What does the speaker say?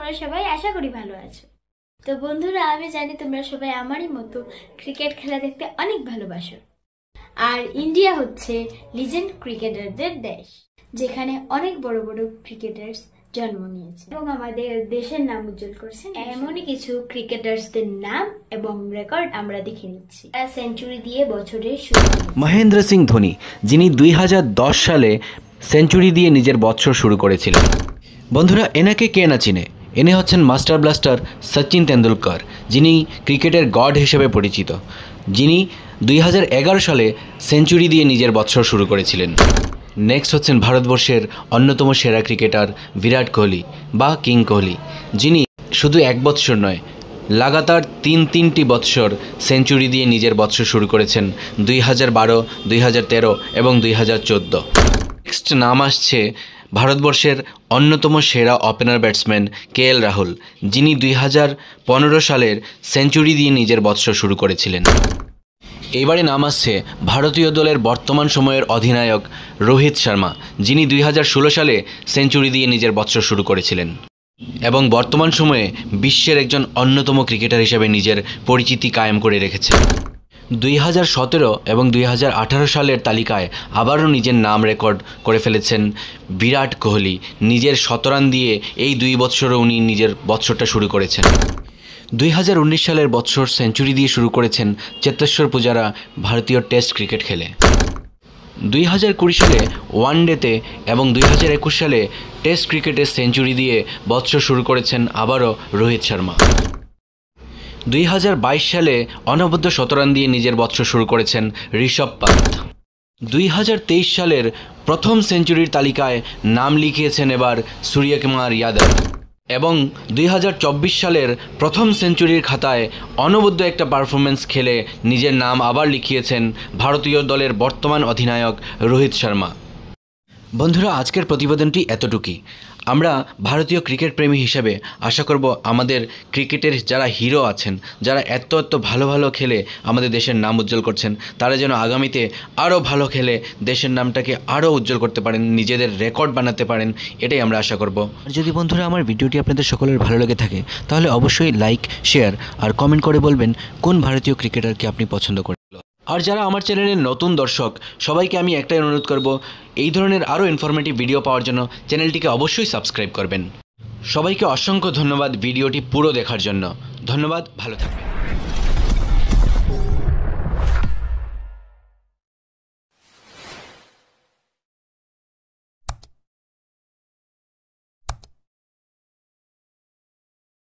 তোমরা সবাই আশা করি ভালো আছো। তো বন্ধুরা, আমি জানি তোমরা সবাই আমারই মতো ক্রিকেট খেলা দেখতে অনেক ভালোবাসো। আর ইন্ডিয়া হচ্ছে লিজেন্ড ক্রিকেটারদের দেশ, যেখানে অনেক বড় বড় ক্রিকেটার্স জন্ম নিয়েছে এবং আমাদের দেশের নাম উজ্জ্বল করেছেন। এমনই কিছু ক্রিকেটার্সদের নাম এবং রেকর্ড আমরা দেখে নিচ্ছি। সেঞ্চুরি দিয়ে বছরের শুরু। মহেন্দ্র সিং ধোনি, যিনি 2010 সালে সেঞ্চুরি দিয়ে নিজের বৎসর শুরু করেছিলেন। বন্ধুরা, এনাকে কে না চিনে? এনে হচ্ছেন মাস্টার ব্লাস্টার সচিন তেন্ডুলকর, যিনি ক্রিকেটের গড হিসেবে পরিচিত, যিনি 2011 সালে সেঞ্চুরি দিয়ে নিজের বৎসর শুরু করেছিলেন। নেক্সট হচ্ছেন ভারতবর্ষের অন্যতম সেরা ক্রিকেটার বিরাট কোহলি বা কিং কোহলি, যিনি শুধু এক বৎসর নয়, লাগাতার তিনটি বৎসর সেঞ্চুরি দিয়ে নিজের বৎসর শুরু করেছেন, 2012, 2013 এবং 2014। নেক্সট নাম আসছে ভারতবর্ষের অন্যতম সেরা ওপেনার ব্যাটসম্যান KL রাহুল, যিনি 2015 সালের সেঞ্চুরি দিয়ে নিজের বৎসর শুরু করেছিলেন। এবারে নাম আসছে ভারতীয় দলের বর্তমান সময়ের অধিনায়ক রোহিত শর্মা, যিনি 2016 সালে সেঞ্চুরি দিয়ে নিজের বৎসর শুরু করেছিলেন এবং বর্তমান সময়ে বিশ্বের একজন অন্যতম ক্রিকেটার হিসেবে নিজের পরিচিতি কায়েম করে রেখেছে। 2017 এবং 2018 সালের তালিকায় আবারও নিজের নাম রেকর্ড করে ফেলেছেন বিরাট কোহলি। নিজের 100 রান দিয়ে এই 2 বৎসরে উনি নিজের বৎসরটা শুরু করেছেন। 2019 সালের বৎসর সেঞ্চুরি দিয়ে শুরু করেছেন চেতেশ্বর পূজারা ভারতীয় টেস্ট ক্রিকেট খেলে। 2020 সালে ওয়ানডেতে এবং 2021 সালে টেস্ট ক্রিকেটে সেঞ্চুরি দিয়ে বৎসর শুরু করেছেন আবারও রোহিত শর্মা। 2022 সালে অনবদ্য 17 রান দিয়ে নিজের বৎসর শুরু করেছেন ঋষভ পান্ত। 2023 সালের প্রথম সেঞ্চুরির তালিকায় নাম লিখিয়েছেন এবার সূর্যকুমার যাদব এবং 2024 সালের প্রথম সেঞ্চুরির খাতায় অনবদ্য একটা পারফরমেন্স খেলে নিজের নাম আবার লিখিয়েছেন ভারতীয় দলের বর্তমান অধিনায়ক রোহিত শর্মা। বন্ধুরা, আজকের প্রতিবেদনটি এতটুকুই। আমরা ভারতীয় ক্রিকেট প্রেমী হিসেবে আশা করব আমাদের ক্রিকেটের যারা হিরো আছেন, যারা এত ভালো ভালো খেলে আমাদের দেশের নাম উজ্জ্বল করছেন, তারা যেন আগামীতে আরও ভালো খেলে দেশের নামটাকে আরও উজ্জ্বল করতে পারেন, নিজেদের রেকর্ড বানাতে পারেন, এটাই আমরা আশা করব। আর যদি বন্ধুরা আমার ভিডিওটি আপনাদের সকলের ভালো লেগে থাকে, তাহলে অবশ্যই লাইক, শেয়ার আর কমেন্ট করে বলবেন কোন ভারতীয় ক্রিকেটারকে আপনি পছন্দ করেন। আর যারা আমার চ্যানেলের নতুন দর্শক, সবাইকে আমি একটাই অনুরোধ করব, এই ধরনের আরও ইনফরমেটিভ ভিডিও পাওয়ার জন্য চ্যানেলটিকে অবশ্যই সাবস্ক্রাইব করবেন। সবাইকে অসংখ্য ধন্যবাদ ভিডিওটি পুরো দেখার জন্য। ধন্যবাদ, ভালো থাকবেন।